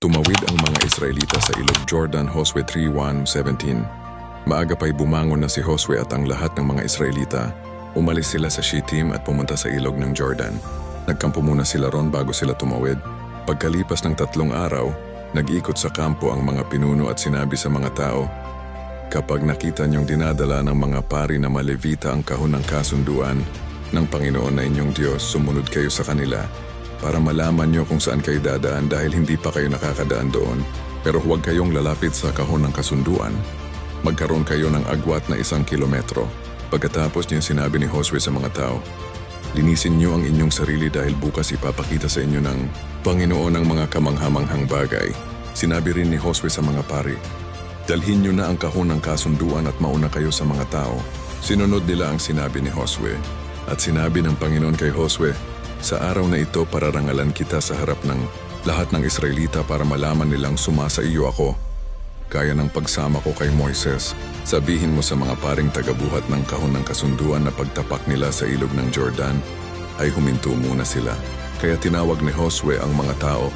Tumawid ang mga Israelita sa ilog Jordan, Josue 3:1-17. Maaga pa'y bumangon na si Josue at ang lahat ng mga Israelita. Umalis sila sa Shittim at pumunta sa ilog ng Jordan. Nagkampo muna sila ron bago sila tumawid. Pagkalipas ng 3 araw, nag-ikot sa kampo ang mga pinuno at sinabi sa mga tao, "Kapag nakita niyong dinadala ng mga pari na Malevita ang kahon ng kasunduan ng Panginoon na inyong Diyos, sumunod kayo sa kanila para malaman niyo kung saan kayo dadaan dahil hindi pa kayo nakakadaan doon. Pero huwag kayong lalapit sa kahon ng kasunduan. Magkaroon kayo ng agwat na 1 kilometro." Pagkatapos niya sinabi ni Josue sa mga tao, "Linisin niyo ang inyong sarili dahil bukas ipapakita sa inyo ng Panginoon ang mga kamanghamanghang bagay." Sinabi rin ni Josue sa mga pari, "Dalhin niyo na ang kahon ng kasunduan at mauna kayo sa mga tao." Sinunod nila ang sinabi ni Josue. At sinabi ng Panginoon kay Josue, "Sa araw na ito pararangalan kita sa harap ng lahat ng Israelita para malaman nilang sumasa iyo ako. Kaya ng pagsama ko kay Moises, sabihin mo sa mga paring tagabuhat ng kahon ng kasunduan na pagtapak nila sa ilog ng Jordan, ay huminto muna sila." Kaya tinawag ni Josue ang mga tao.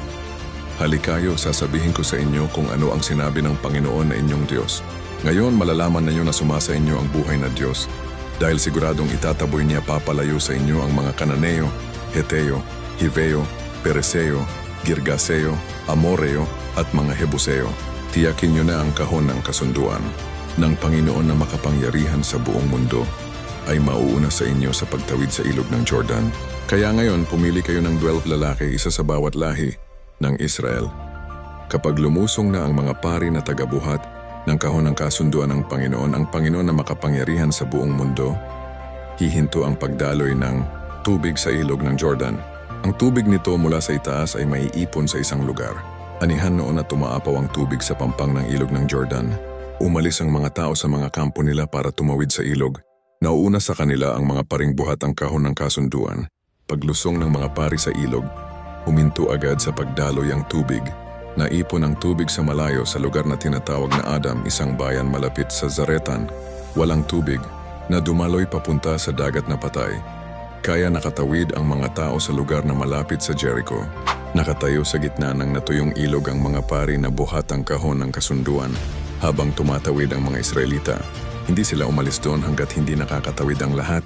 "Halikayo, sasabihin ko sa inyo kung ano ang sinabi ng Panginoon na inyong Diyos. Ngayon malalaman ninyo na sumasa inyo ang buhay na Diyos, dahil siguradong itataboy niya papalayo sa inyo ang mga Kananeo, Heteo, Hiveo, Pereseo, Girgaseo, Amoreo at mga Hebuseo. Tiyakin niyo na ang kahon ng kasunduan ng Panginoon na makapangyarihan sa buong mundo ay mauuna sa inyo sa pagtawid sa ilog ng Jordan. Kaya ngayon pumili kayo ng 12 lalaki, isa sa bawat lahi ng Israel. Kapag lumusong na ang mga pari na tagabuhat ng kahon ng kasunduan ng Panginoon, ang Panginoon na makapangyarihan sa buong mundo, hihinto ang pagdaloy ng tubig sa ilog ng Jordan. Ang tubig nito mula sa itaas ay maiipon sa isang lugar. Anihan noon na tumaapaw ang tubig sa pampang ng ilog ng Jordan. Umalis ang mga tao sa mga kampo nila para tumawid sa ilog. Nauuna sa kanila ang mga paring buhat ang kahon ng kasunduan. Paglusong ng mga pari sa ilog, huminto agad sa pagdaloy ang tubig. Naipon ang tubig sa malayo sa lugar na tinatawag na Adam, isang bayan malapit sa Zaretan. Walang tubig na dumaloy papunta sa dagat na patay. Kaya nakatawid ang mga tao sa lugar na malapit sa Jericho. Nakatayo sa gitna ng natuyong ilog ang mga pari na buhat ang kahon ng kasunduan habang tumatawid ang mga Israelita. Hindi sila umalis doon hanggat hindi nakakatawid ang lahat.